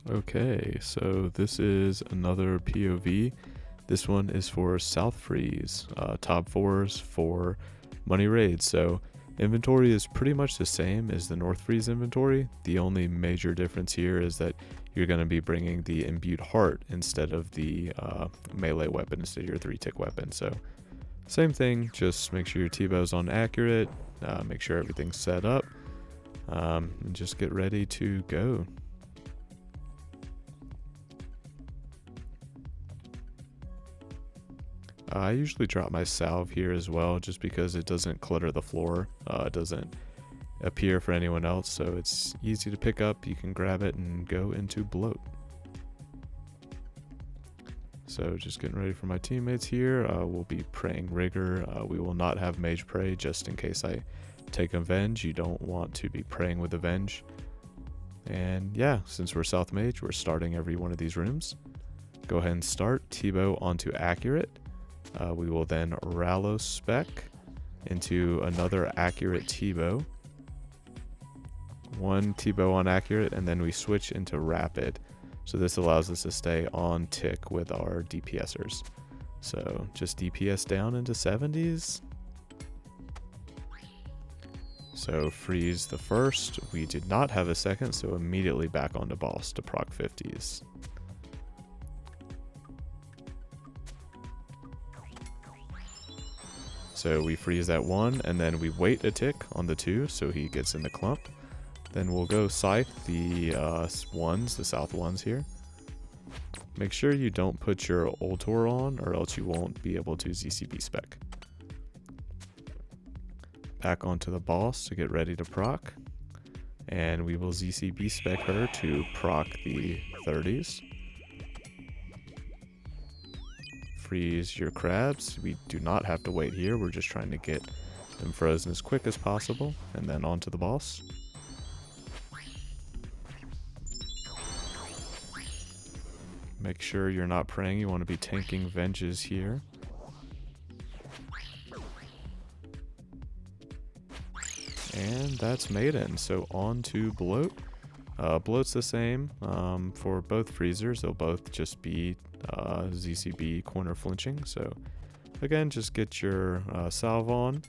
Okay, so this is another POV. This one is for South Freeze, top 4s for money raids. So inventory is pretty much the same as the North Freeze inventory. The only major difference here is that you're going to be bringing the imbued heart instead of the melee weapon, instead of your 3-tick weapon. So same thing, just make sure your T-bow's on accurate, make sure everything's set up, and just get ready to go. I usually drop my salve here as well, just because it doesn't clutter the floor. It doesn't appear for anyone else, so it's easy to pick up. You can grab it and go into Bloat. So just getting ready for my teammates here. We'll be praying Rigor. We will not have Mage Pray, just in case I take Avenge. You don't want to be praying with Avenge. And yeah, since we're South Mage, we're starting every one of these rooms. Go ahead and start. T-bow onto accurate. We will then Rallo spec into another accurate T-bow. One T-bow on accurate, and then we switch into rapid. So this allows us to stay on tick with our DPSers. So just DPS down into 70s. So freeze the first. We did not have a second, so immediately back onto boss to proc 50s. So we freeze that 1, and then we wait a tick on the 2, so he gets in the clump. Then we'll go scythe the ones, the south ones here. Make sure you don't put your Ultor on, or else you won't be able to ZCB spec. Back onto the boss to get ready to proc. And we will ZCB spec her to proc the 30s. Freeze your crabs. We do not have to wait here. We're just trying to get them frozen as quick as possible. And then onto the boss. Make sure you're not praying. You want to be tanking Venges here. And that's Maiden. So on to Bloat. Bloat's the same for both freezers. They'll both just be ZCB corner flinching. So again, just get your salve on,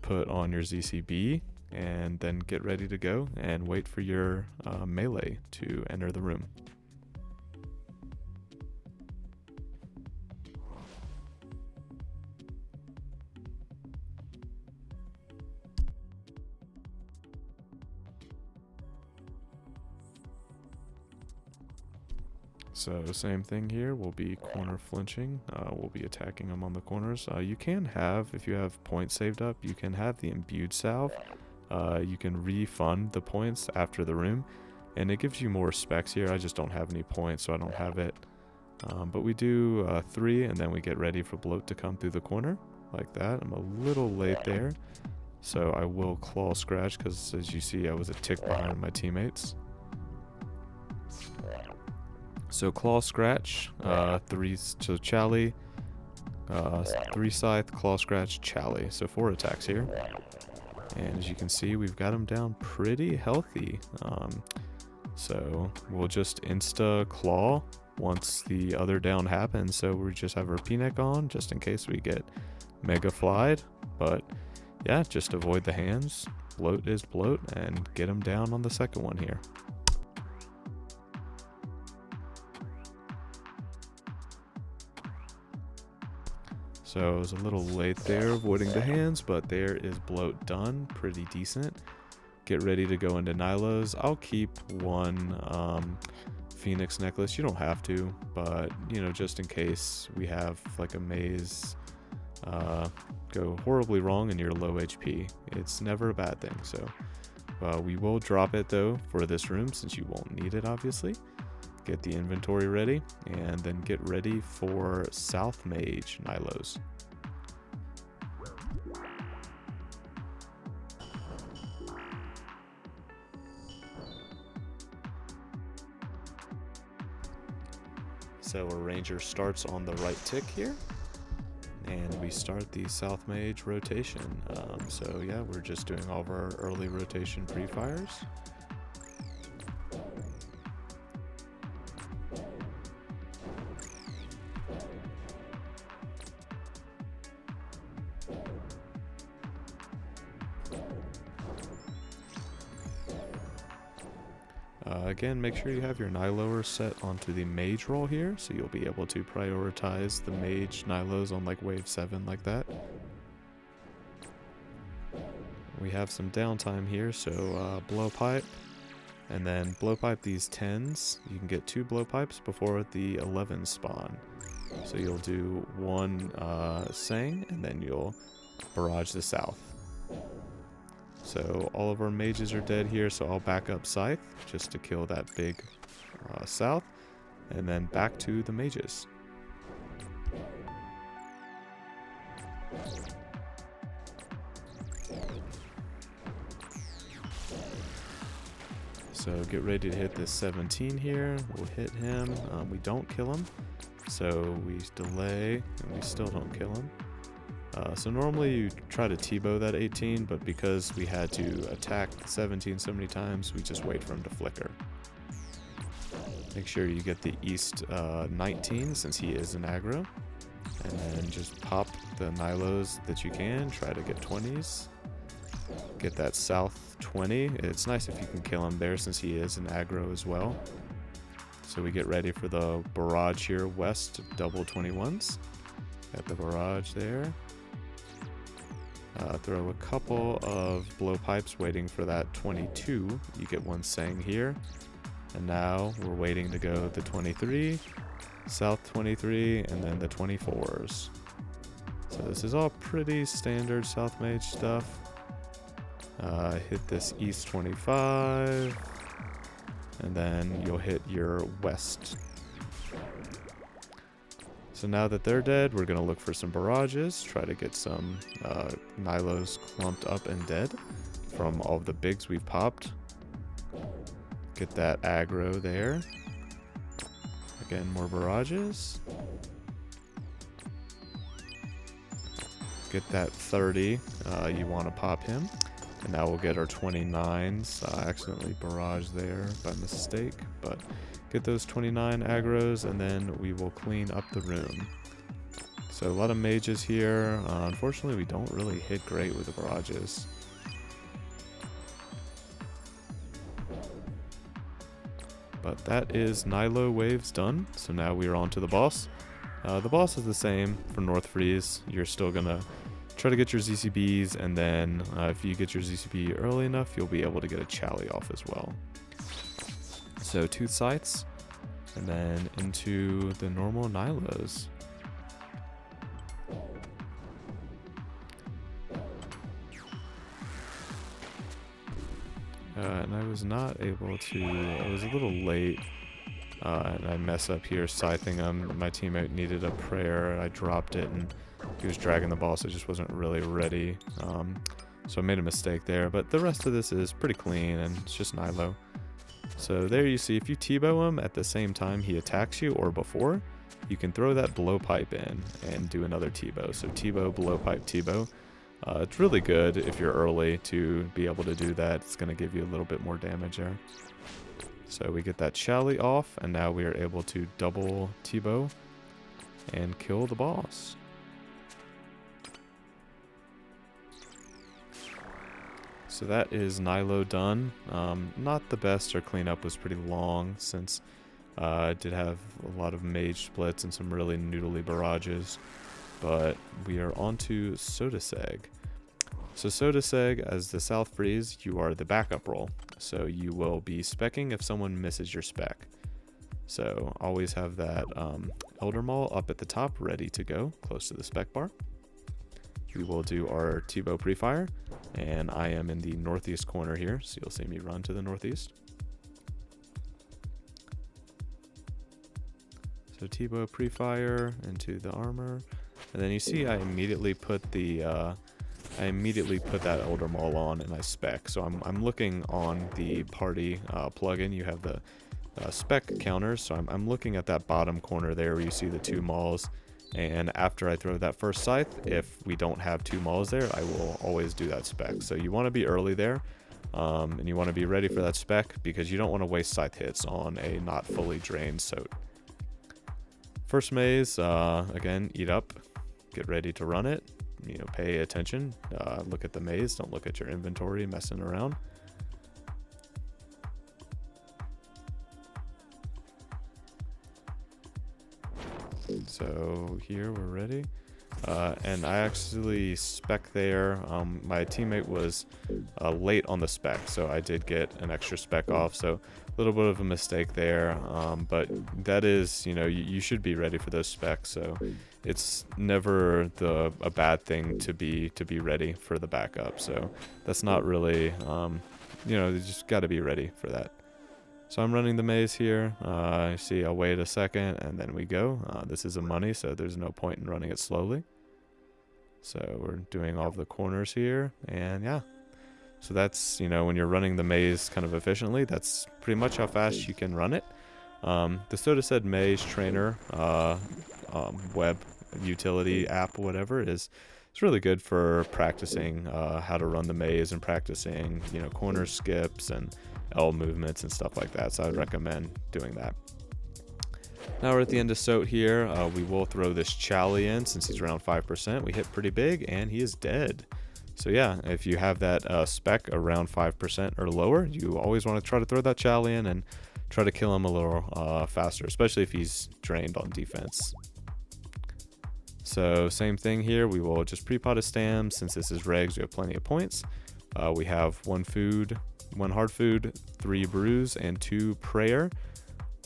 put on your ZCB, and then get ready to go and wait for your melee to enter the room. So same thing here, we'll be corner flinching, we'll be attacking them on the corners. You can have, if you have points saved up, you can have the imbued salve. You can refund the points after the room, and it gives you more specs here. I just don't have any points, so I don't have it. But we do 3, and then we get ready for Bloat to come through the corner, like that. I'm a little late there, so I will claw scratch, because as you see, I was a tick behind my teammates. So claw scratch, 3 to Chally, 3 scythe, claw scratch, Chally. So 4 attacks here. And as you can see, we've got him down pretty healthy. So we'll just insta claw once the other down happens. So we just have our P-neck on just in case we get mega flied. But yeah, just avoid the hands. Bloat is Bloat, and get him down on the second one here. So I was a little late there avoiding the hands, but there is Bloat done. Pretty decent. Get ready to go into Nylo's. I'll keep one Phoenix necklace. You don't have to, but you know, just in case we have like a maze go horribly wrong and you're low HP. It's never a bad thing. So we will drop it though for this room since you won't need it, obviously. Get the inventory ready, and then get ready for South Mage Nylo's. So our ranger starts on the right tick here, and we start the South Mage rotation. So yeah, we're just doing all of our early rotation pre-fires. Again, make sure you have your Nyloer set onto the mage roll here, so you'll be able to prioritize the mage Nylos on like wave 7 like that. We have some downtime here, so blowpipe, and then blowpipe these 10s. You can get 2 blowpipes before the 11s spawn. So you'll do 1 Sang, and then you'll barrage the south. So all of our mages are dead here, so I'll back up Scythe just to kill that big south, and then back to the mages. So get ready to hit this 17 here. We'll hit him. We don't kill him, so we delay, and we still don't kill him. So normally you try to T-bow that 18, but because we had to attack 17 so many times, we just wait for him to flicker. Make sure you get the east 19 since he is an aggro, and then just pop the Nylos that you can. Try to get 20s. Get that south 20. It's nice if you can kill him there since he is an aggro as well. So we get ready for the barrage here west, double 21s. Got the barrage there. Throw a couple of blowpipes waiting for that 22. You get 1 Sang here. And now we're waiting to go the 23, south 23, and then the 24s. So this is all pretty standard south mage stuff. Hit this east 25, and then you'll hit your west. So now that they're dead, we're going to look for some barrages, try to get some Nylos clumped up and dead from all of the bigs we've popped. Get that aggro there. Again, more barrages. Get that 30, you want to pop him. And now we'll get our 29s. I accidentally barraged there by mistake, but get those 29 aggros, and then we will clean up the room. So a lot of mages here. Unfortunately, we don't really hit great with the barrages. But that is Nylo waves done. So now we are on to the boss. The boss is the same for North Freeze. You're still gonna try to get your ZCBs, and then if you get your ZCB early enough, you'll be able to get a Chally off as well. So 2 Scythes, and then into the normal Nylos. And I was not able to, I was a little late, and I mess up here scything him. My teammate needed a prayer, I dropped it, and he was dragging the ball, so it just wasn't really ready. So I made a mistake there, but the rest of this is pretty clean, and it's just Nylo. So there you see, if you T-bow him at the same time he attacks you or before, you can throw that blowpipe in and do another T-bow. So T-bow, blowpipe, T-bow. It's really good if you're early to be able to do that. It's going to give you a little bit more damage there. So we get that Chally off, and now we are able to double T-bow and kill the boss. So that is Nylo done. Not the best. Our cleanup was pretty long since I did have a lot of mage splits and some really noodly barrages. But we are on to Sote. So Sote, as the South Freeze, you are the backup role. So you will be specking if someone misses your spec. So always have that Elder Maul up at the top ready to go, close to the spec bar. We will do our T-bow pre-fire, and I am in the northeast corner here, so you'll see me run to the northeast. So T-bow pre-fire into the armor, and then you see I immediately put the that Elder Maul on and I spec. So I'm looking on the party plugin. You have the spec counters, so I'm looking at that bottom corner there where you see the 2 mauls. And after I throw that first scythe, if we don't have 2 mauls there, I will always do that spec. So you want to be early there, and you want to be ready for that spec because you don't want to waste scythe hits on a not fully drained Sote. First maze, again, eat up, get ready to run it. You know, pay attention, look at the maze, don't look at your inventory messing around. So here we're ready. And I actually spec there. My teammate was late on the spec, so I did get an extra spec off. So a little bit of a mistake there. But that is, you should be ready for those specs. So it's never a bad thing to be ready for the backup. So that's not really, you just got to be ready for that. So I'm running the maze here. You see, I'll wait a second and then we go. This is a money, so there's no point in running it slowly. So we're doing all of the corners here, and yeah. So that's, when you're running the maze kind of efficiently, that's pretty much how fast you can run it. The Sote said Maze Trainer web utility app, whatever, is really good for practicing how to run the maze and practicing, corner skips and L movements and stuff like that. So I'd recommend doing that. Now we're at the end of Sote here. We will throw this Chally in since he's around 5%. We hit pretty big and he is dead. So yeah, if you have that spec around 5% or lower, you always want to try to throw that Chally in and try to kill him a little faster, especially if he's drained on defense. So same thing here. We will just pre-pot a stam. Since this is regs, we have plenty of points. We have 1 food, 1 hard food, 3 brews, and 2 prayer.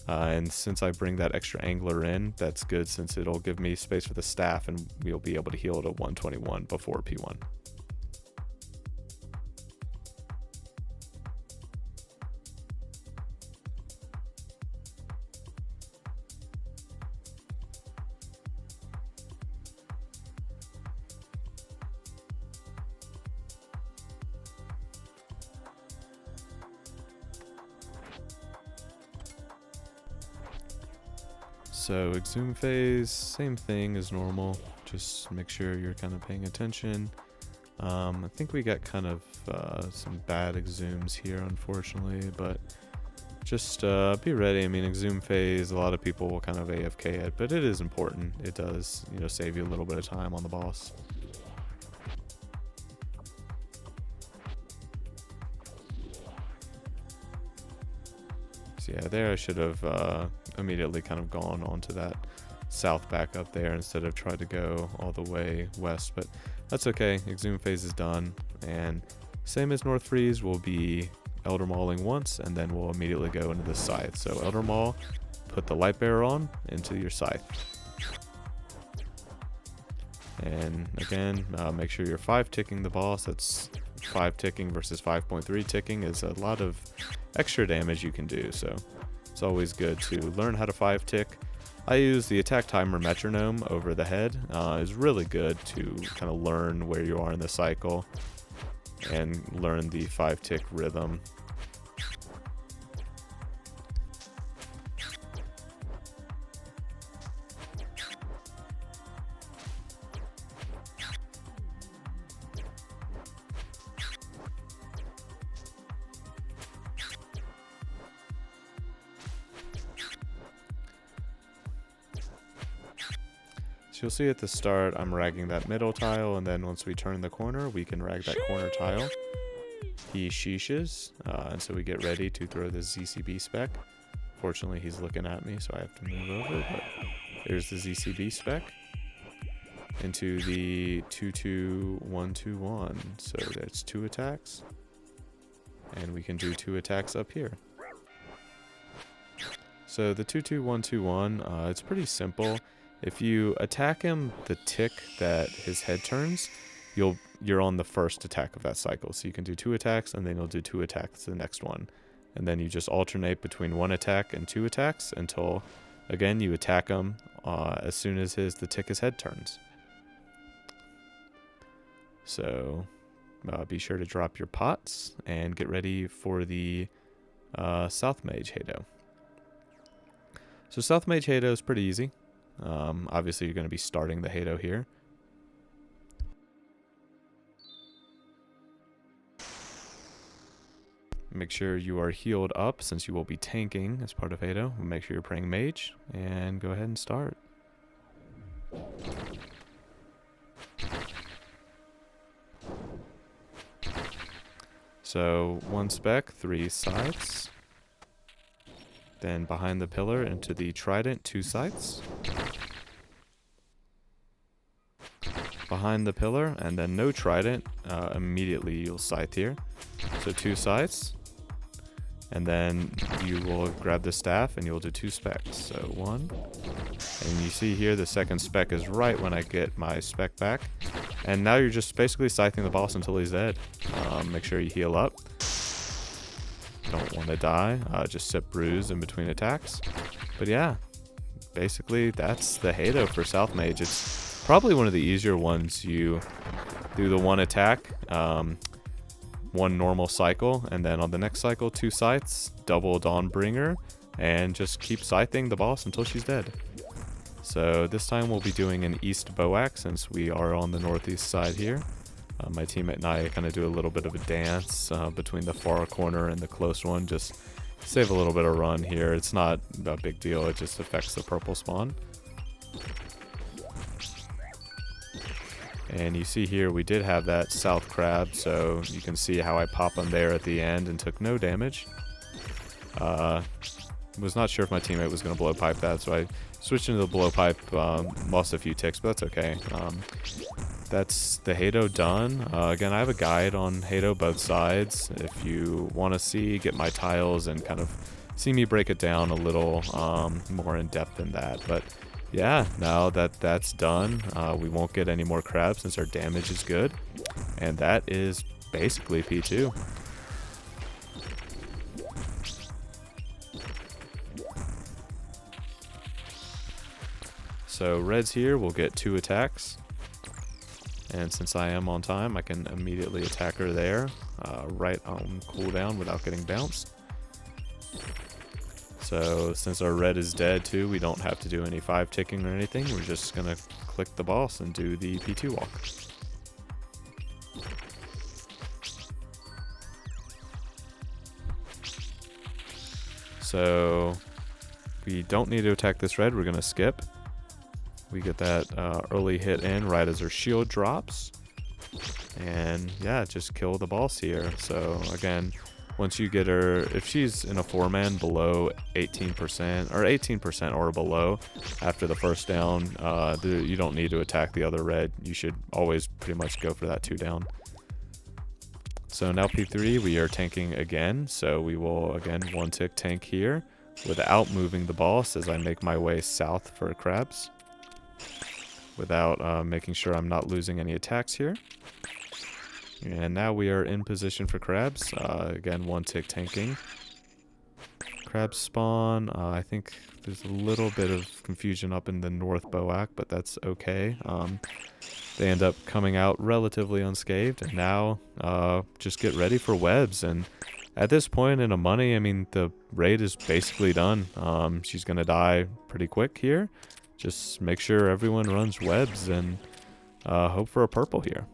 And since I bring that extra angler in, that's good since it'll give me space for the staff and we'll be able to heal to 121 before P1. So exhume phase, same thing as normal. Just make sure you're kind of paying attention. I think we got kind of some bad exhumes here, unfortunately, but just be ready. I mean, exhume phase, a lot of people will kind of AFK it, but it is important. It does, save you a little bit of time on the boss. So yeah, there I should have immediately kind of gone onto that south back up there instead of try to go all the way west, but that's okay. Exhume phase is done, and same as North Freeze, we'll be Elder Mauling once, and then we'll immediately go into the scythe. So Elder Maul, put the light bearer on into your scythe. And again, make sure you're 5 ticking the boss. That's 5 ticking versus 5.3 ticking is a lot of extra damage you can do, so it's always good to learn how to 5 tick. I use the attack timer metronome over the head. It's really good to kind of learn where you are in the cycle and learn the 5 tick rhythm. You'll see at the start, I'm ragging that middle tile, and then once we turn the corner, we can rag that corner tile. He sheeshes, and so we get ready to throw the ZCB spec. Fortunately, he's looking at me, so I have to move over, but there's the ZCB spec into the 2-2-1-2-1. So that's 2 attacks, and we can do 2 attacks up here. So the 2-2-1-2-1, it's pretty simple. If you attack him the tick that his head turns, you're on the first attack of that cycle. So you can do 2 attacks, and then you'll do 2 attacks the next one. And then you just alternate between 1 attack and 2 attacks until, again, you attack him as soon as the tick his head turns. So be sure to drop your pots and get ready for the South Mage Hado. So South Mage Hado is pretty easy. Obviously, you're going to be starting the Hado here. Make sure you are healed up since you will be tanking as part of Hado. Make sure you're praying Mage, and go ahead and start. So 1 spec, 3 scythes. Then behind the pillar into the trident, 2 scythes. behind the pillar, and then no trident. Immediately you'll scythe here. So 2 scythes. And then you will grab the staff and you'll do 2 specs. So 1. And you see here the second spec is right when I get my spec back. And now you're just basically scything the boss until he's dead. Make sure you heal up. Don't want to die. Just sit bruise in between attacks. But yeah, basically that's the Hado for South Mage. It's probably one of the easier ones. You do the 1 attack, 1 normal cycle, and then on the next cycle 2 scythes, double Dawnbringer, and just keep scything the boss until she's dead. So this time we'll be doing an East Boac since we are on the northeast side here. My teammate and I kind of do a little bit of a dance between the far corner and the close one, just save a little bit of run here. It's not a big deal, it just affects the purple spawn. And you see here we did have that south crab, so you can see how I pop him there at the end and took no damage. Was not sure if my teammate was going to blow pipe that, so I switched into the blow pipe, lost a few ticks, but that's okay. That's the Hado done. Again, I have a guide on Hado both sides. If you want to see, get my tiles and kind of see me break it down a little more in depth than that. But yeah, now that that's done, we won't get any more crabs since our damage is good. And that is basically P2. So Reds here will get 2 attacks. And since I am on time, I can immediately attack her there, right on cooldown without getting bounced. So since our red is dead too, we don't have to do any 5 ticking or anything. We're just going to click the boss and do the P2 walk. So we don't need to attack this red, we're going to skip. We get that early hit in right as her shield drops. And yeah, just kill the boss here. So again, once you get her, if she's in a 4-man below 18% or 18% or below after the first down, you don't need to attack the other red. You should always pretty much go for that 2 down. So now P3, we are tanking again. So we will again 1-tick tank here without moving the boss as I make my way south for crabs. Without making sure I'm not losing any attacks here. And now we are in position for crabs. Again, 1-tick tanking. Crabs spawn. I think there's a little bit of confusion up in the North Boac, but that's okay. They end up coming out relatively unscathed. And now just get ready for webs. And at this point in a money, I mean, the raid is basically done. She's going to die pretty quick here. Just make sure everyone runs webs and hope for a purple here.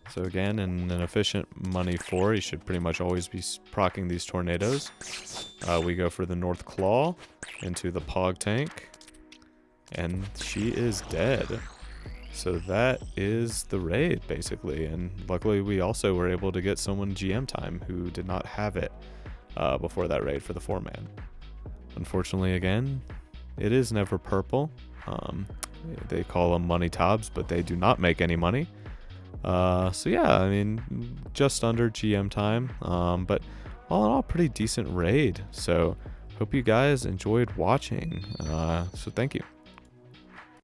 So again, in an efficient money 4, you should pretty much always be proccing these tornadoes. We go for the North Claw into the Pog tank. And she is dead. So that is the raid, basically, and luckily we also were able to get someone GM time who did not have it before that raid for the 4-man. Unfortunately, again, it is never purple. They call them money TOBs, but they do not make any money. So yeah, I mean, just under GM time, but all in all, pretty decent raid. So hope you guys enjoyed watching. So thank you.